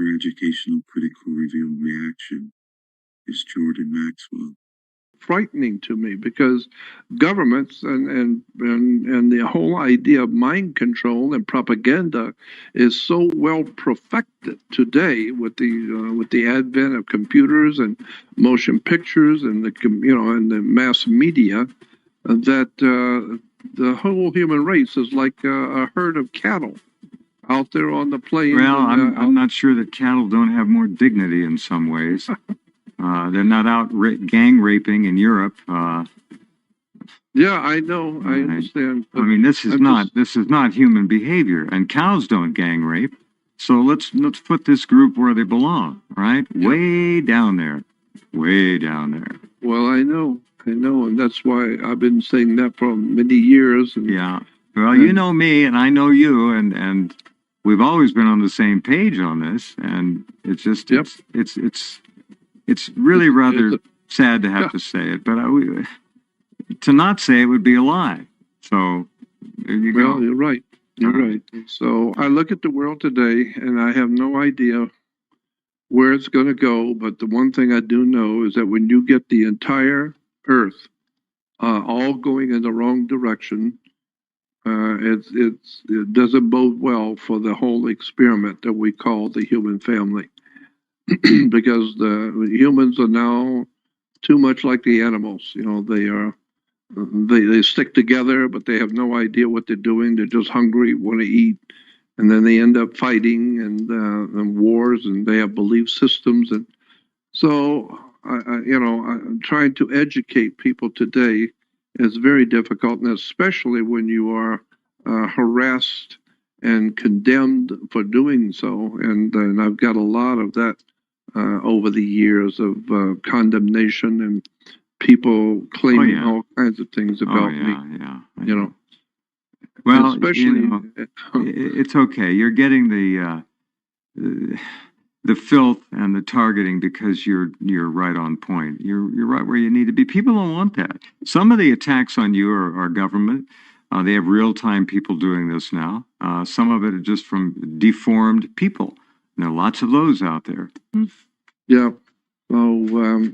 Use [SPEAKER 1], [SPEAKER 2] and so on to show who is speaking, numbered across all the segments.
[SPEAKER 1] for educational critical review and reaction is Jordan Maxwell.
[SPEAKER 2] Frightening to me because governments and the whole idea of mind control and propaganda is so well perfected today with the advent of computers and motion pictures and the mass media that the whole human race is like a herd of cattle out there on the plains.
[SPEAKER 3] Well, I'm not sure that cattle don't have more dignity in some ways. They're not out gang raping in Europe.
[SPEAKER 2] Yeah, I know. I understand.
[SPEAKER 3] I mean, this is not human behavior, and cows don't gang rape. So let's put this group where they belong, right? Yeah. Way down there. Well,
[SPEAKER 2] I know, and that's why I've been saying that for many years. And,
[SPEAKER 3] yeah. Well, you know me, and I know you, and we've always been on the same page on this, and it's just it's really rather sad to have to say it, but to not say it would be a lie. So there you go.
[SPEAKER 2] Well, you're right. You're right. So I look at the world today, and I have no idea where it's going to go. But the one thing I do know is that when you get the entire Earth all going in the wrong direction, it doesn't bode well for the whole experiment that we call the human family. Because the humans are now too much like the animals. They stick together, but they have no idea what they're doing. They're just hungry, want to eat, and then they end up fighting and wars, and they have belief systems. And so, I'm trying to educate people today is very difficult, and especially when you are harassed and condemned for doing so. And I've got a lot of that over the years of condemnation and people claiming all kinds of things about me.
[SPEAKER 3] Yeah. Well, especially it's okay. You're getting the filth and the targeting because you're right on point. You're right where you need to be. People don't want that. Some of the attacks on you are government. They have real-time people doing this now. Some of it are just from deformed people. There are lots of those out there.
[SPEAKER 2] Yeah. So,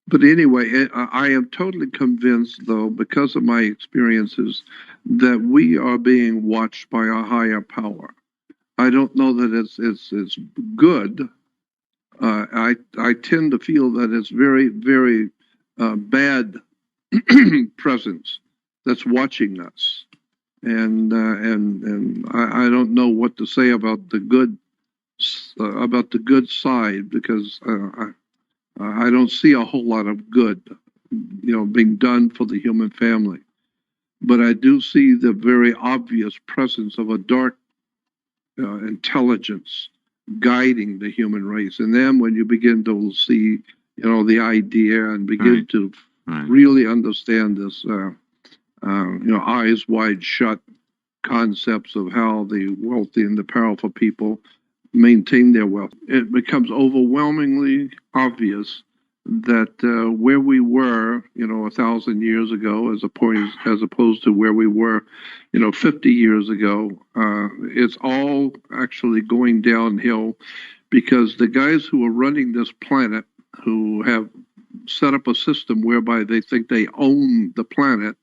[SPEAKER 2] but anyway, I am totally convinced, though, because of my experiences, that we are being watched by a higher power. I don't know that it's good. I tend to feel that it's very, very bad presence that's watching us, and I don't know what to say about the good side, because I don't see a whole lot of good, being done for the human family. But I do see the very obvious presence of a dark intelligence guiding the human race. And then when you begin to see, the idea and begin to really understand this, eyes wide shut concepts of how the wealthy and the powerful people maintain their wealth, it becomes overwhelmingly obvious that where we were, 1,000 years ago, as opposed to where we were, 50 years ago, it's all actually going downhill, because the guys who are running this planet, who have set up a system whereby they think they own the planet,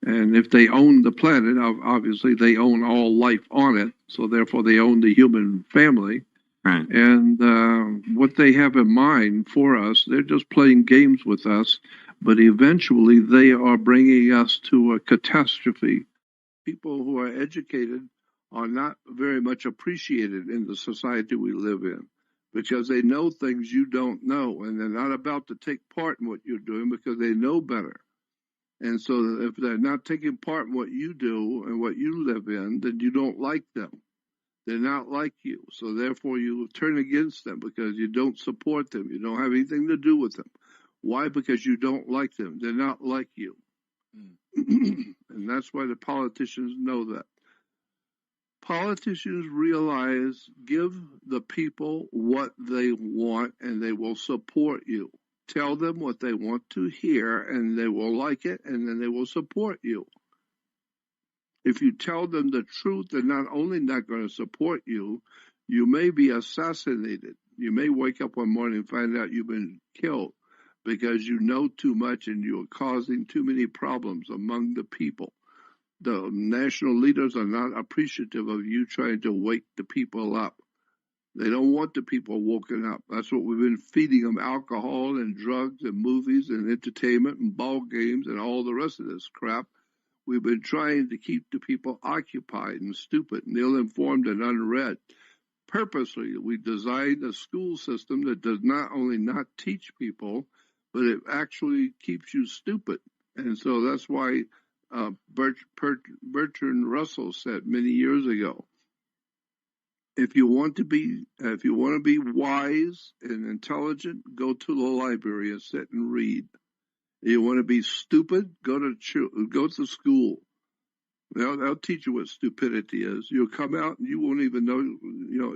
[SPEAKER 2] and if they own the planet, obviously they own all life on it, so therefore they own the human family.
[SPEAKER 3] Right.
[SPEAKER 2] And what they have in mind for us, they're just playing games with us, but eventually they are bringing us to a catastrophe. People who are educated are not very much appreciated in the society we live in, because they know things you don't know, and they're not about to take part in what you're doing because they know better. And so if they're not taking part in what you do and what you live in, then you don't like them. They're not like you. So therefore you turn against them because you don't support them. You don't have anything to do with them. Why? Because you don't like them. They're not like you. And that's why the politicians know that. Politicians realize, give the people what they want and they will support you. Tell them what they want to hear, and they will like it, and then they will support you. If you tell them the truth, they're not only not going to support you, You may be assassinated. You may wake up one morning and find out you've been killed because you know too much and you're causing too many problems among the people. The national leaders are not appreciative of you trying to wake the people up. They don't want the people woken up. That's what we've been feeding them: alcohol and drugs and movies and entertainment and ball games and all the rest of this crap. We've been trying to keep the people occupied and stupid and ill-informed and unread. Purposely, we designed a school system that does not only not teach people, but it actually keeps you stupid. And so that's why Bertrand Russell said many years ago, if you want to be wise and intelligent, go to the library and sit and read. If you want to be stupid, go to school. They'll teach you what stupidity is. You'll come out and you won't even know,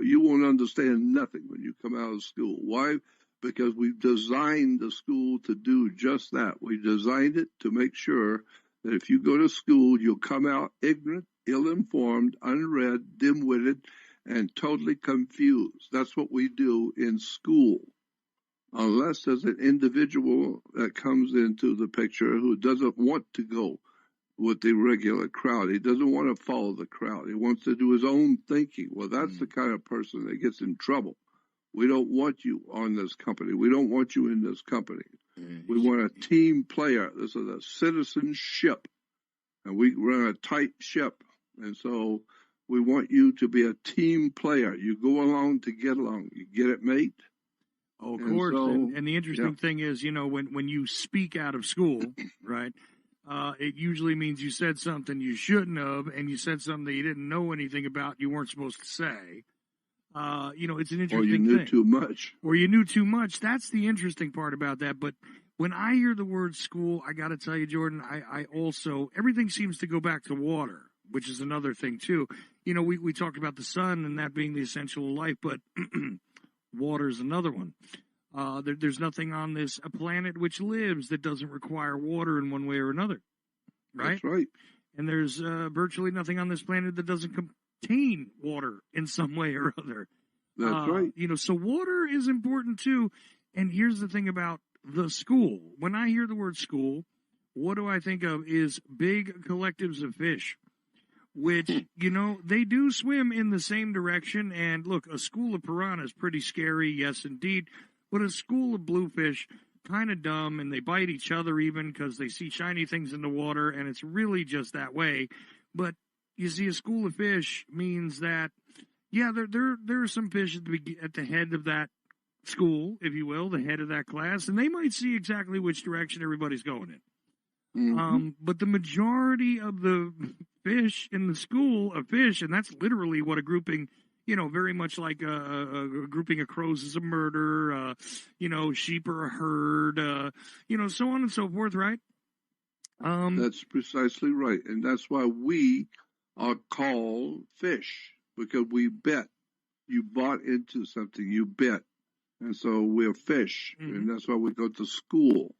[SPEAKER 2] you won't understand nothing when you come out of school. Why? Because we've designed the school to do just that. We designed it to make sure that if you go to school, you'll come out ignorant, ill-informed, unread, dim-witted, and totally confused. That's what we do in school. Unless there's an individual that comes into the picture who doesn't want to go with the regular crowd. He doesn't want to follow the crowd. He wants to do his own thinking. Well, that's the kind of person that gets in trouble. We don't want you on this company. We don't want you in this company. We want a team player. This is a citizenship, and we run a tight ship. And so we want you to be a team player. You go along to get along. You get it, mate?
[SPEAKER 4] Oh, of course. And the interesting thing is, when you speak out of school, right, it usually means you said something you shouldn't have, and you said something that you didn't know anything about, you weren't supposed to say. It's an interesting thing. Or you
[SPEAKER 2] knew too much.
[SPEAKER 4] Or you knew too much. That's the interesting part about that. But when I hear the word school, I got to tell you, Jordan, I also, everything seems to go back to water, which is another thing, too. We talked about the sun and that being the essential of life, but water's another one. There's nothing on this planet which lives that doesn't require water in one way or another, right?
[SPEAKER 2] That's right.
[SPEAKER 4] And there's virtually nothing on this planet that doesn't contain water in some way or other.
[SPEAKER 2] That's right.
[SPEAKER 4] So water is important too. And here's the thing about the school. When I hear the word school, what do I think of is big collectives of fish, which, they do swim in the same direction. And look, a school of piranha is pretty scary, yes, indeed. But a school of bluefish, kind of dumb, and they bite each other even because they see shiny things in the water, and it's really just that way. But you see, a school of fish means that, there are some fish at the head of that school, if you will, the head of that class, and they might see exactly which direction everybody's going in.
[SPEAKER 2] Mm-hmm.
[SPEAKER 4] But the majority of the fish in the school of fish, and that's literally what a grouping, very much like a grouping of crows is a murder, sheep are a herd, so on and so forth, right?
[SPEAKER 2] That's precisely right. And that's why we are called fish, because we bet. You bought into something, you bet. And so we're fish. Mm-hmm. And that's why we go to school.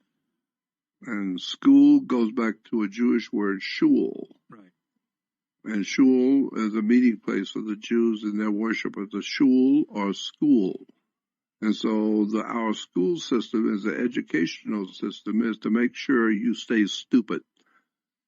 [SPEAKER 2] And school goes back to a Jewish word, shul.
[SPEAKER 4] Right.
[SPEAKER 2] And shul is a meeting place for the Jews in their worship of the shul or school. And so our school system is the educational system is to make sure you stay stupid.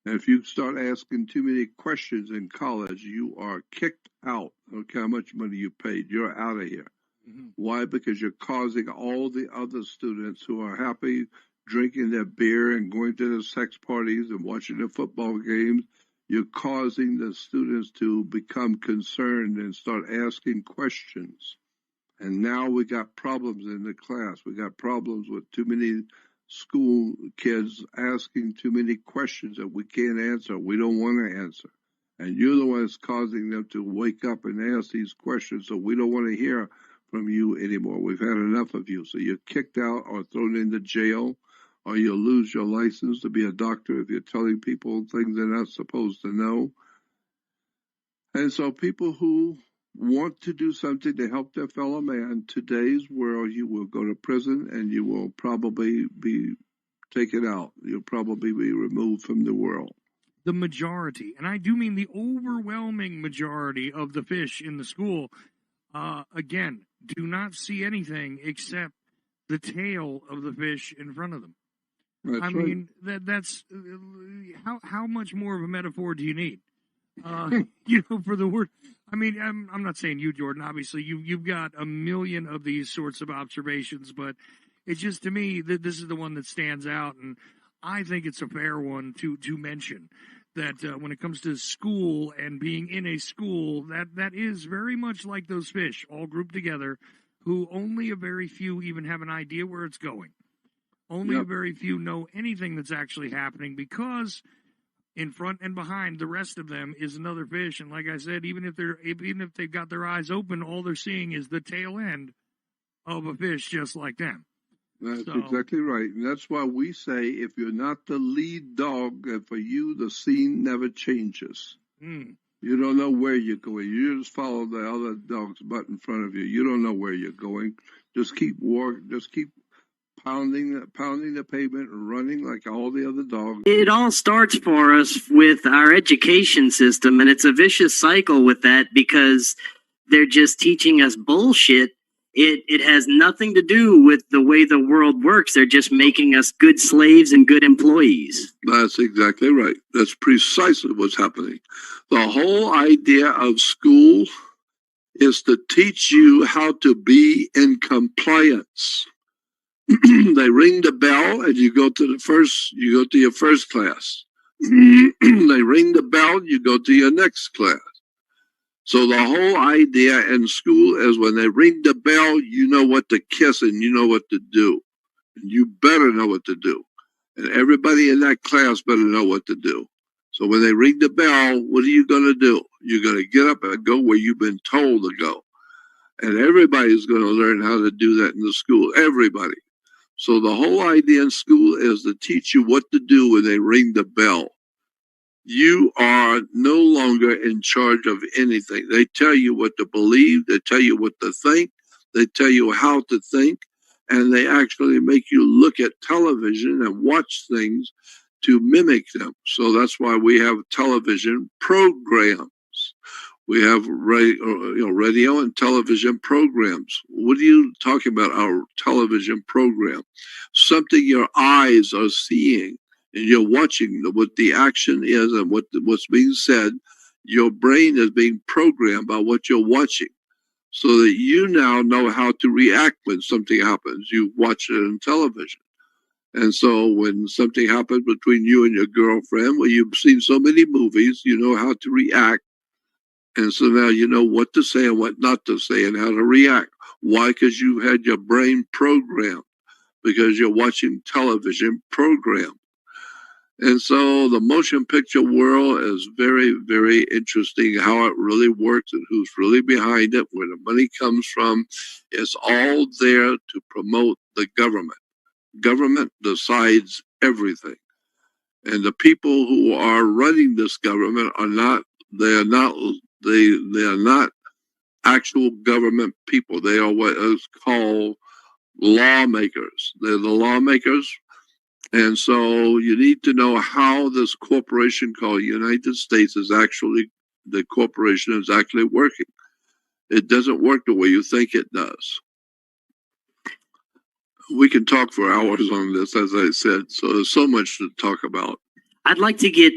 [SPEAKER 2] And if you start asking too many questions in college, you are kicked out. I don't care how much money you paid. You're out of here.
[SPEAKER 4] Mm-hmm.
[SPEAKER 2] Why? Because you're causing all the other students who are happy drinking their beer and going to the sex parties and watching the football games. You're causing the students to become concerned and start asking questions. And now we got problems in the class. We got problems with too many school kids asking too many questions that we can't answer. We don't want to answer. And you're the one that's causing them to wake up and ask these questions. So we don't want to hear from you anymore. We've had enough of you. So you're kicked out or thrown into jail, or you'll lose your license to be a doctor if you're telling people things they're not supposed to know. And so people who want to do something to help their fellow man, today's world, you will go to prison and you will probably be taken out. You'll probably be removed from the world.
[SPEAKER 4] The majority, and I do mean the overwhelming majority of the fish in the school, again, do not see anything except the tail of the fish in front of them.
[SPEAKER 2] That's
[SPEAKER 4] I
[SPEAKER 2] right.
[SPEAKER 4] mean, that's how much more of a metaphor do you need? For the word. I mean, I'm not saying you, Jordan. Obviously, you've got a million of these sorts of observations, but it's just, to me, that this is the one that stands out, and I think it's a fair one to mention. That when it comes to school and being in a school, that is very much like those fish all grouped together, who only a very few even have an idea where it's going. Only a very few know anything that's actually happening, because in front and behind the rest of them is another fish. And like I said, even if they've got their eyes open, all they're seeing is the tail end of a fish just like them.
[SPEAKER 2] That's exactly right. And that's why we say, if you're not the lead dog, for you, the scene never changes. You don't know where you're going. You just follow the other dog's butt in front of you. You don't know where you're going. Just keep pounding the pavement and running like all the other dogs.
[SPEAKER 5] It all starts for us with our education system, and it's a vicious cycle with that, because they're just teaching us bullshit. It has nothing to do with the way the world works. They're just making us good slaves and good employees.
[SPEAKER 2] That's exactly right. That's precisely what's happening. The whole idea of school is to teach you how to be in compliance. They ring the bell and you go to your first class. They ring the bell, you go to your next class. So the whole idea in school is, when they ring the bell, you know what to kiss and you know what to do. And you better know what to do. And everybody in that class better know what to do. So when they ring the bell, what are you going to do? You're going to get up and go where you've been told to go. And everybody's going to learn how to do that in the school. Everybody. So the whole idea in school is to teach you what to do when they ring the bell. You are no longer in charge of anything. They tell you what to believe. They tell you what to think. They tell you how to think. And they actually make you look at television and watch things to mimic them. So that's why we have television programs. We have radio and television programs. What are you talking about, our television program? Something your eyes are seeing, and you're watching what the action is and what's being said. Your brain is being programmed by what you're watching, so that you now know how to react when something happens. You watch it on television. And so when something happens between you and your girlfriend, well, you've seen so many movies, you know how to react. And so now you know what to say and what not to say and how to react. Why? Because you had your brain programmed, because you're watching television program. And so the motion picture world is very, very interesting, how it really works and who's really behind it, where the money comes from. It's all there to promote the government. Government decides everything. And the people who are running this government are not actual government people. They are what is called lawmakers. They're the lawmakers. And so you need to know how this corporation called United States the corporation is actually working. It doesn't work the way you think it does. We can talk for hours on this, as I said. So there's so much to talk about.
[SPEAKER 5] I'd like to get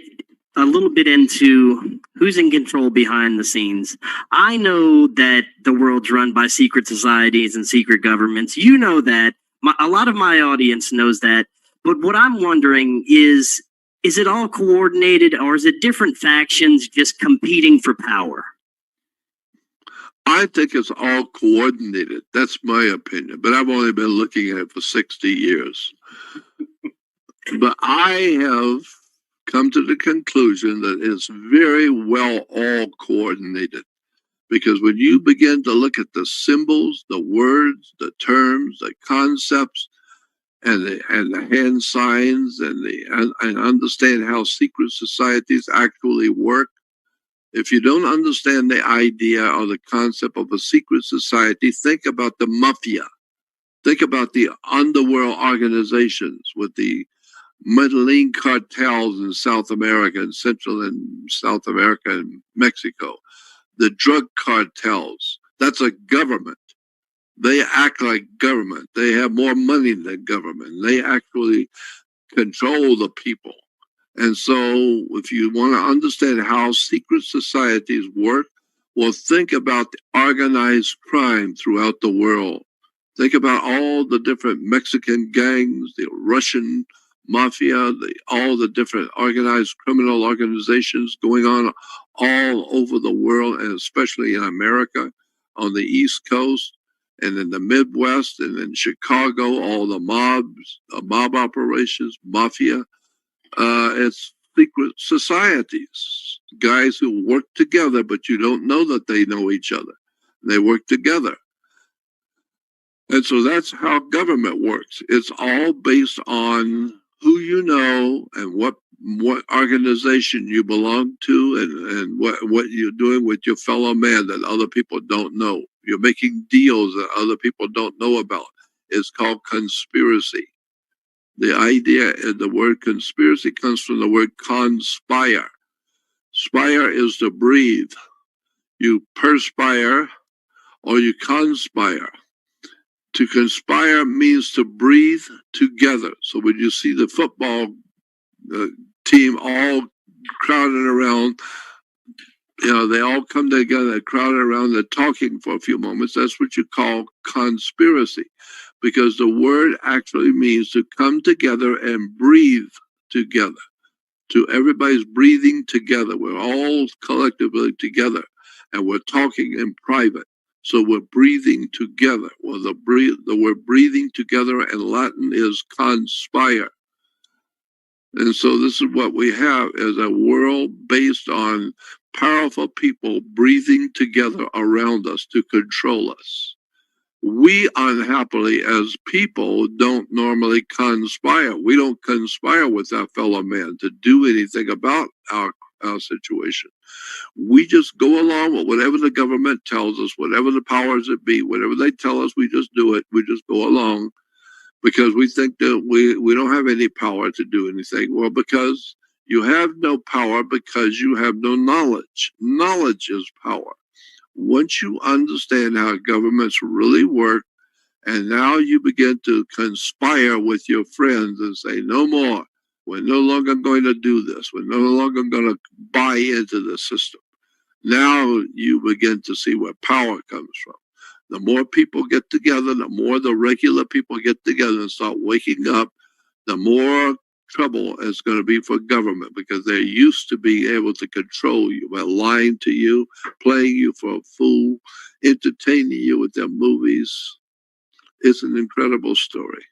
[SPEAKER 5] a little bit into who's in control behind the scenes. I know that the world's run by secret societies and secret governments. You know that. A lot of my audience knows that. But what I'm wondering is it all coordinated, or is it different factions just competing for power?
[SPEAKER 2] I think it's all coordinated. That's my opinion. But I've only been looking at it for 60 years. But I have come to the conclusion that it's very well all coordinated. Because when you begin to look at the symbols, the words, the terms, the concepts, and the hand signs, and understand how secret societies actually work. If you don't understand the idea or the concept of a secret society, think about the mafia. Think about the underworld organizations with the Medellin cartels in South America, and Central and South America and Mexico. The drug cartels. That's a government. They act like government. They have more money than government. They actually control the people. And so if you want to understand how secret societies work, well, think about the organized crime throughout the world. Think about all the different Mexican gangs, the Russian mafia, all the different organized criminal organizations going on all over the world, and especially in America, on the East Coast, and in the Midwest, and in Chicago, all the mob operations, mafia. It's secret societies, guys who work together, but you don't know that they know each other. They work together. And so that's how government works. It's all based on who you know and what organization you belong to, and what you're doing with your fellow man that other people don't know. You're making deals that other people don't know about. It's called conspiracy. The idea, the word conspiracy comes from the word conspire. Spire is to breathe. You perspire or you conspire. To conspire means to breathe together. So when you see the football team all crowded around, they all come together, crowded around, they're talking for a few moments. That's what you call conspiracy, because the word actually means to come together and breathe together. To everybody's breathing together. We're all collectively together, and we're talking in private. So we're breathing together. Well, the word breathing together in Latin is conspire. And so this is what we have, is a world based on powerful people breathing together around us to control us. We, unhappily, as people, don't normally conspire. We don't conspire with our fellow man to do anything about our situation. We just go along with whatever the government tells us, whatever the powers that be, whatever they tell us, we just do it. We just go along because we think that we don't have any power to do anything. Well, because you have no power, because you have no knowledge. Knowledge is power. Once you understand how governments really work, and now you begin to conspire with your friends and say, no more. We're no longer going to do this. We're no longer going to buy into the system. Now you begin to see where power comes from. The more people get together, the more the regular people get together and start waking up, the more trouble it's going to be for government, because they're used to being able to control you by lying to you, playing you for a fool, entertaining you with their movies. It's an incredible story.